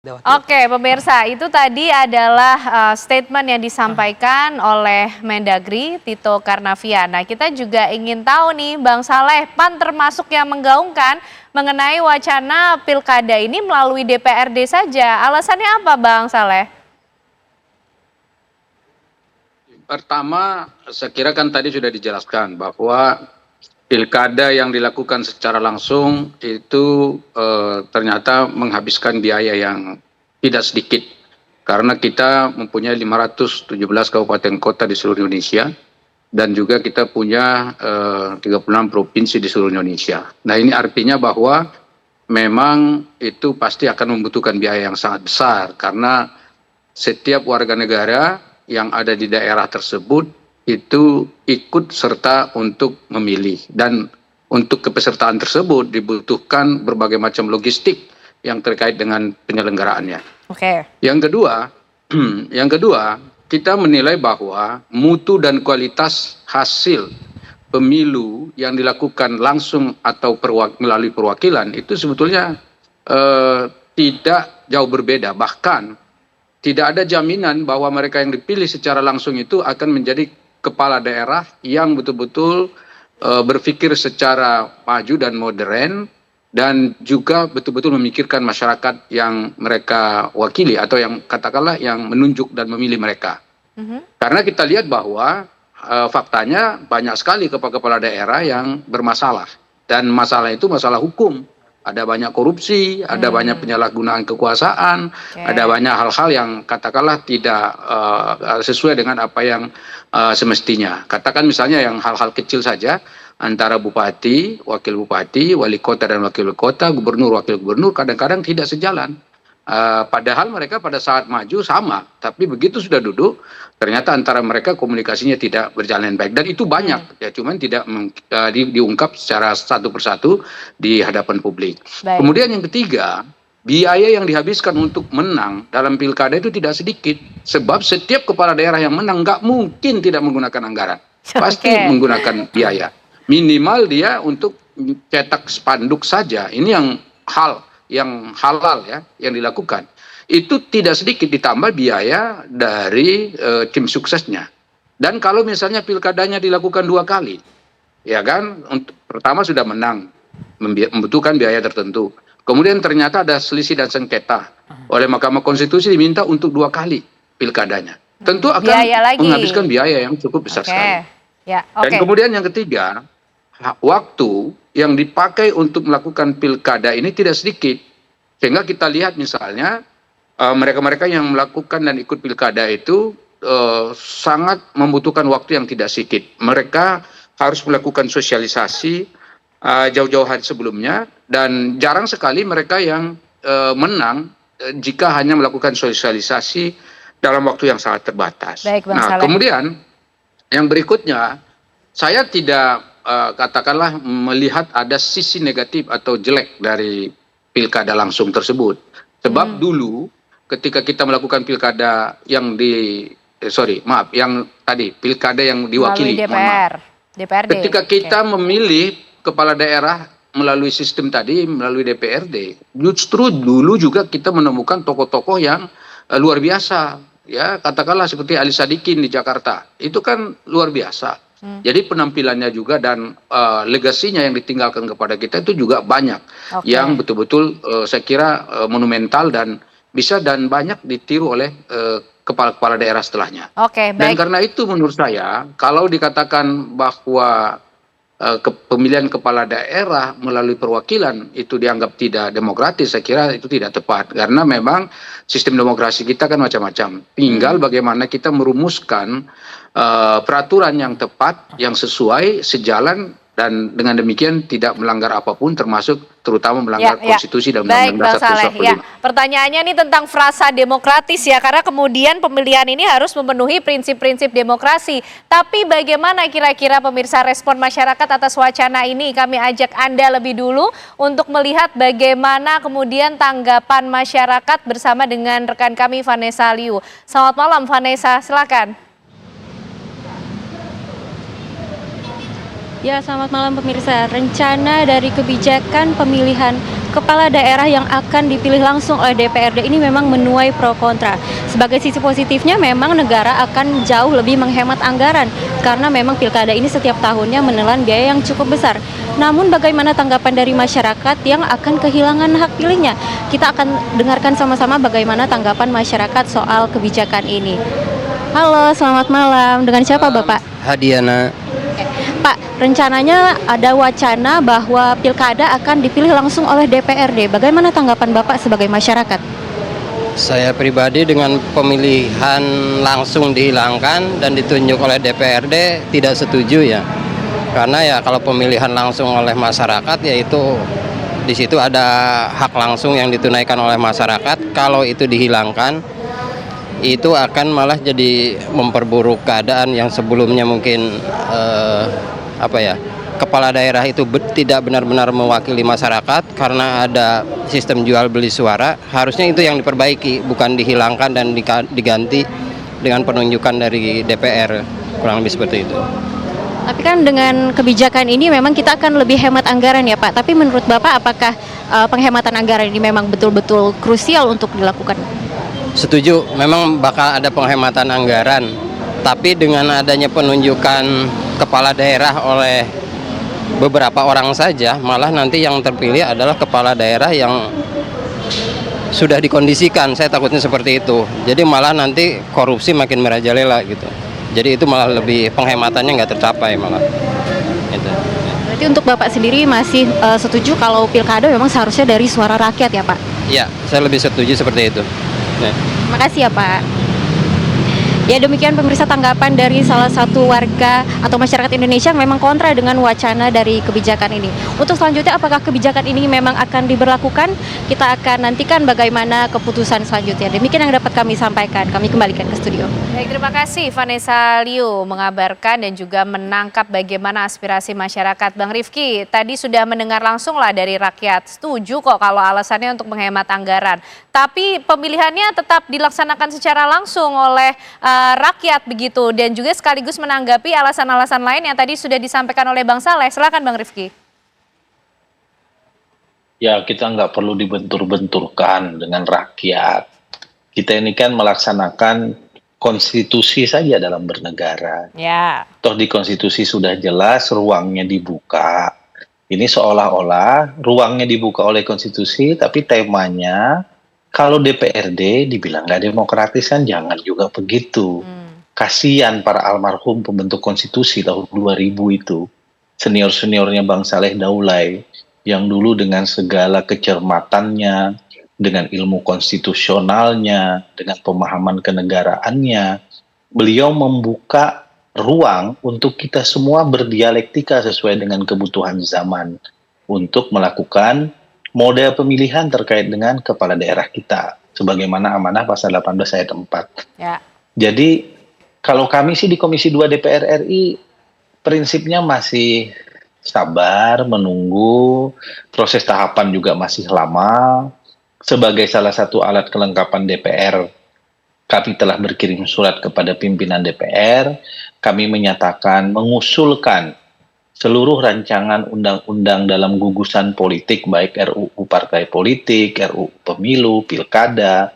Oke, pemirsa, itu tadi adalah statement yang disampaikan oleh Mendagri Tito Karnavian. Nah, kita juga ingin tahu nih, Bang Saleh, PAN termasuk yang menggaungkan mengenai wacana pilkada ini melalui DPRD saja. Alasannya apa, Bang Saleh? Pertama, saya kira kan tadi sudah dijelaskan bahwa pilkada yang dilakukan secara langsung itu ternyata menghabiskan biaya yang tidak sedikit. Karena kita mempunyai 517 kabupaten kota di seluruh Indonesia dan juga kita punya 36 provinsi di seluruh Indonesia. Nah, ini artinya bahwa memang itu pasti akan membutuhkan biaya yang sangat besar karena setiap warga negara yang ada di daerah tersebut itu ikut serta untuk memilih, dan untuk kepesertaan tersebut dibutuhkan berbagai macam logistik yang terkait dengan penyelenggaraannya. Oke. Yang kedua, kita menilai bahwa mutu dan kualitas hasil pemilu yang dilakukan langsung atau melalui perwakilan itu sebetulnya tidak jauh berbeda, bahkan tidak ada jaminan bahwa mereka yang dipilih secara langsung itu akan menjadi kepala daerah yang betul-betul berpikir secara maju dan modern dan juga betul-betul memikirkan masyarakat yang mereka wakili atau yang katakanlah yang menunjuk dan memilih mereka. Karena kita lihat bahwa faktanya banyak sekali kepala daerah yang bermasalah, dan masalah itu masalah hukum. Ada banyak korupsi, ada banyak penyalahgunaan kekuasaan, ada banyak hal-hal yang katakanlah tidak sesuai dengan apa yang semestinya. Katakan misalnya yang hal-hal kecil saja, antara bupati, wakil bupati, wali kota dan wakil kota, gubernur, wakil gubernur, kadang-kadang tidak sejalan. Padahal mereka pada saat maju sama, tapi begitu sudah duduk, ternyata antara mereka komunikasinya tidak berjalan baik, dan itu banyak, ya cuman tidak diungkap secara satu persatu di hadapan publik. Baik. Kemudian yang ketiga, biaya yang dihabiskan untuk menang dalam pilkada itu tidak sedikit, sebab setiap kepala daerah yang menang nggak mungkin tidak menggunakan anggaran, pasti menggunakan biaya. Minimal dia untuk cetak spanduk saja, ini yang halal ya yang dilakukan itu tidak sedikit, ditambah biaya dari tim suksesnya. Dan kalau misalnya pilkadanya dilakukan 2 kali, ya kan, pertama sudah menang, membutuhkan biaya tertentu, kemudian ternyata ada selisih dan sengketa, oleh Mahkamah Konstitusi diminta untuk 2 kali pilkadanya, tentu akan menghabiskan biaya yang cukup besar sekali. Ya, Dan kemudian yang ketiga, waktu yang dipakai untuk melakukan pilkada ini tidak sedikit, sehingga kita lihat misalnya mereka-mereka yang melakukan dan ikut pilkada itu sangat membutuhkan waktu yang tidak sedikit. Mereka harus melakukan sosialisasi jauh-jauh hari sebelumnya, dan jarang sekali mereka yang menang jika hanya melakukan sosialisasi dalam waktu yang sangat terbatas. Baik, Bang Nah, Saleh. kemudian yang berikutnya, saya tidak katakanlah melihat ada sisi negatif atau jelek dari pilkada langsung tersebut. Sebab dulu ketika kita melakukan pilkada yang pilkada yang diwakili, DPRD. ketika kita memilih kepala daerah melalui sistem tadi, melalui DPRD, justru dulu juga kita menemukan tokoh-tokoh yang luar biasa, ya katakanlah seperti Ali Sadikin di Jakarta, itu kan luar biasa. Jadi penampilannya juga dan legasinya yang ditinggalkan kepada kita itu juga banyak, yang betul-betul saya kira monumental dan bisa dan banyak ditiru oleh kepala-kepala daerah setelahnya. Dan karena itu menurut saya, kalau dikatakan bahwa pemilihan kepala daerah melalui perwakilan itu dianggap tidak demokratis, saya kira itu tidak tepat, karena memang sistem demokrasi kita kan macam-macam. Tinggal bagaimana kita merumuskan peraturan yang tepat, yang sesuai, sejalan, dan dengan demikian tidak melanggar apapun, termasuk terutama melanggar konstitusi dan undang-undang dasar 45. Ya, pertanyaannya nih tentang frasa demokratis ya, karena kemudian pemilihan ini harus memenuhi prinsip-prinsip demokrasi. Tapi bagaimana kira-kira pemirsa respon masyarakat atas wacana ini? Kami ajak Anda lebih dulu untuk melihat bagaimana kemudian tanggapan masyarakat bersama dengan rekan kami Vanessa Liu. Selamat malam Vanessa, silakan. Ya, selamat malam pemirsa. Rencana dari kebijakan pemilihan kepala daerah yang akan dipilih langsung oleh DPRD ini memang menuai pro kontra. Sebagai sisi positifnya memang negara akan jauh lebih menghemat anggaran karena memang pilkada ini setiap tahunnya menelan biaya yang cukup besar. Namun bagaimana tanggapan dari masyarakat yang akan kehilangan hak pilihnya? Kita akan dengarkan sama-sama bagaimana tanggapan masyarakat soal kebijakan ini. Halo, selamat malam. Dengan siapa, Bapak? Hadiana, Pak, rencananya ada wacana bahwa pilkada akan dipilih langsung oleh DPRD. Bagaimana tanggapan Bapak sebagai masyarakat? saya pribadi dengan pemilihan langsung dihilangkan dan ditunjuk oleh DPRD tidak setuju ya. Karena ya kalau pemilihan langsung oleh masyarakat yaitu di situ ada hak langsung yang ditunaikan oleh masyarakat. Kalau itu dihilangkan itu akan malah jadi memperburuk keadaan yang sebelumnya mungkin kepala daerah itu tidak benar-benar mewakili masyarakat karena ada sistem jual beli suara. Harusnya itu yang diperbaiki, bukan dihilangkan dan diganti dengan penunjukan dari DPR, kurang lebih seperti itu. Tapi kan dengan kebijakan ini memang kita akan lebih hemat anggaran ya Pak. Tapi menurut Bapak apakah penghematan anggaran ini memang betul-betul krusial untuk dilakukan? Setuju, memang bakal ada penghematan anggaran, tapi dengan adanya penunjukan kepala daerah oleh beberapa orang saja, malah nanti yang terpilih adalah kepala daerah yang sudah dikondisikan. Saya takutnya seperti itu. Jadi malah nanti korupsi makin merajalela gitu. Jadi itu malah lebih penghematannya nggak tercapai malah. Gitu. Berarti untuk Bapak sendiri masih setuju kalau pilkada memang seharusnya dari suara rakyat ya Pak? Iya, saya lebih setuju seperti itu. Nah. Terima kasih ya Pak. Ya demikian pemirsa tanggapan dari salah satu warga atau masyarakat Indonesia yang memang kontra dengan wacana dari kebijakan ini. Untuk selanjutnya apakah kebijakan ini memang akan diberlakukan? Kita akan nantikan bagaimana keputusan selanjutnya. Demikian yang dapat kami sampaikan. Kami kembalikan ke studio. Baik, terima kasih Vanessa Liu mengabarkan dan juga menangkap bagaimana aspirasi masyarakat. Bang Rifki, tadi sudah mendengar langsung lah dari rakyat. Setuju kok kalau alasannya untuk menghemat anggaran. Tapi pemilihannya tetap dilaksanakan secara langsung oleh rakyat begitu. Dan juga sekaligus menanggapi alasan-alasan lain yang tadi sudah disampaikan oleh Bang Saleh. Silakan Bang Rifki. Ya, kita nggak perlu dibentur-benturkan dengan rakyat. Kita ini kan melaksanakan konstitusi saja dalam bernegara. Ya. Toh di konstitusi sudah jelas ruangnya dibuka. Ini seolah-olah ruangnya dibuka oleh konstitusi, tapi temanya kalau DPRD dibilang nggak demokratis kan jangan juga begitu. Kasihan para almarhum pembentuk konstitusi tahun 2000 itu. Senior-seniornya Bang Saleh Daulay yang dulu dengan segala kecermatannya, dengan ilmu konstitusionalnya, dengan pemahaman kenegaraannya, beliau membuka ruang untuk kita semua berdialektika sesuai dengan kebutuhan zaman untuk melakukan model pemilihan terkait dengan kepala daerah kita sebagaimana amanah pasal 18 ayat 4. Ya. Jadi kalau kami sih di Komisi 2 DPR RI prinsipnya masih sabar menunggu, proses tahapan juga masih lama. Sebagai salah satu alat kelengkapan DPR, kami telah berkirim surat kepada pimpinan DPR. Kami menyatakan mengusulkan seluruh rancangan undang-undang dalam gugusan politik, baik RUU Partai Politik, RUU Pemilu, Pilkada,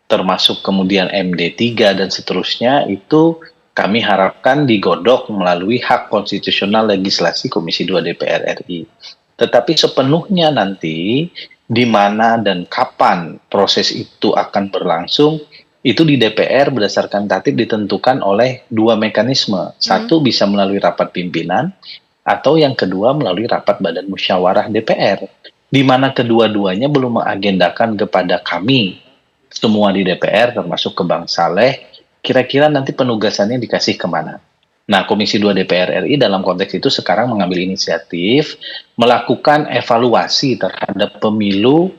termasuk kemudian MD3 dan seterusnya, itu kami harapkan digodok melalui hak konstitusional legislasi Komisi 2 DPR RI. Tetapi sepenuhnya nanti di mana dan kapan proses itu akan berlangsung, itu di DPR berdasarkan tatip ditentukan oleh dua mekanisme. Satu bisa melalui rapat pimpinan, atau yang kedua melalui rapat badan musyawarah DPR. Di mana kedua-duanya belum mengagendakan kepada kami, semua di DPR termasuk ke Bang Saleh, kira-kira nanti penugasannya dikasih kemana. Nah, Komisi 2 DPR RI dalam konteks itu sekarang mengambil inisiatif melakukan evaluasi terhadap pemilu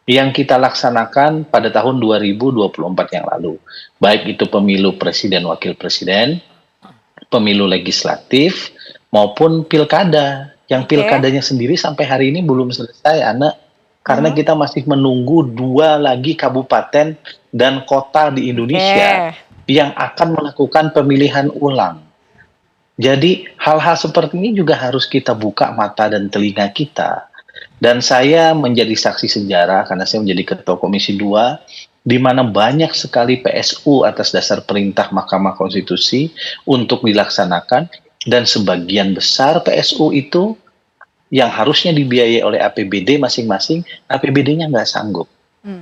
yang kita laksanakan pada tahun 2024 yang lalu. Baik itu pemilu presiden, wakil presiden, pemilu legislatif, maupun pilkada. Yang pilkadanya sendiri sampai hari ini belum selesai, Ana. Karena kita masih menunggu 2 lagi kabupaten dan kota di Indonesia yang akan melakukan pemilihan ulang. Jadi hal-hal seperti ini juga harus kita buka mata dan telinga kita. Dan saya menjadi saksi sejarah karena saya menjadi Ketua Komisi 2, di mana banyak sekali PSU atas dasar perintah Mahkamah Konstitusi untuk dilaksanakan, dan sebagian besar PSU itu yang harusnya dibiayai oleh APBD masing-masing, APBD-nya nggak sanggup.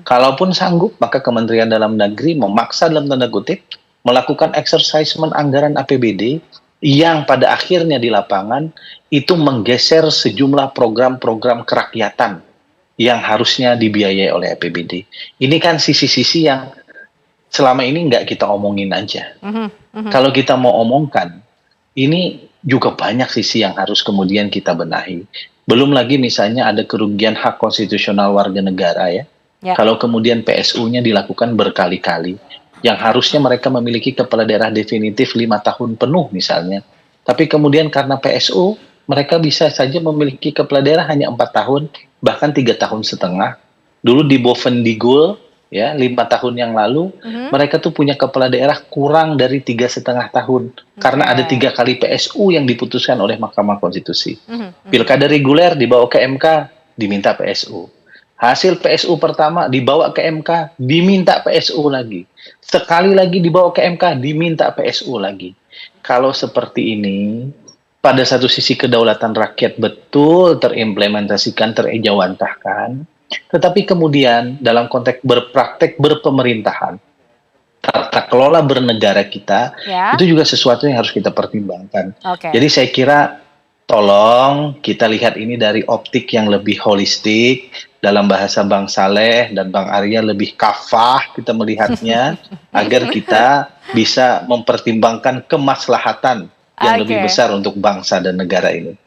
Kalaupun sanggup, maka Kementerian Dalam Negeri memaksa dalam tanda kutip melakukan exercisement anggaran APBD yang pada akhirnya di lapangan itu menggeser sejumlah program-program kerakyatan yang harusnya dibiayai oleh APBD. Ini kan sisi-sisi yang selama ini nggak kita omongin aja. Kalau kita mau omongkan, ini juga banyak sisi yang harus kemudian kita benahi. Belum lagi misalnya ada kerugian hak konstitusional warga negara ya. Kalau kemudian PSU-nya dilakukan berkali-kali, yang harusnya mereka memiliki kepala daerah definitif 5 tahun penuh misalnya. Tapi kemudian karena PSU, mereka bisa saja memiliki kepala daerah hanya 4 tahun, bahkan 3 tahun setengah. Dulu di Bovendigul, ya 5 tahun yang lalu, mereka tuh punya kepala daerah kurang dari 3,5 tahun. Karena ada 3 kali PSU yang diputuskan oleh Mahkamah Konstitusi. Pilkada reguler dibawa ke MK, diminta PSU. Hasil PSU pertama dibawa ke MK, diminta PSU lagi. Sekali lagi dibawa ke MK, diminta PSU lagi. Kalau seperti ini, pada satu sisi kedaulatan rakyat betul terimplementasikan, terejawantahkan, tetapi kemudian dalam konteks berpraktek berpemerintahan, tata kelola bernegara kita, itu juga sesuatu yang harus kita pertimbangkan. Jadi saya kira tolong kita lihat ini dari optik yang lebih holistik, dalam bahasa Bang Saleh dan Bang Arya lebih kafah kita melihatnya, agar kita bisa mempertimbangkan kemaslahatan yang lebih besar untuk bangsa dan negara ini.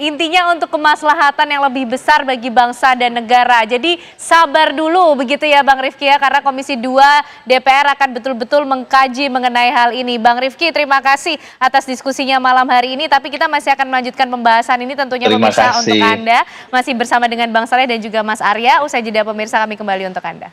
Intinya untuk kemaslahatan yang lebih besar bagi bangsa dan negara. Jadi sabar dulu begitu ya Bang Rifki ya, karena Komisi 2 DPR akan betul-betul mengkaji mengenai hal ini. Bang Rifki, terima kasih atas diskusinya malam hari ini, tapi kita masih akan melanjutkan pembahasan ini tentunya pemirsa untuk Anda. Masih bersama dengan Bang Saleh dan juga Mas Arya. Usai jeda pemirsa, kami kembali untuk Anda.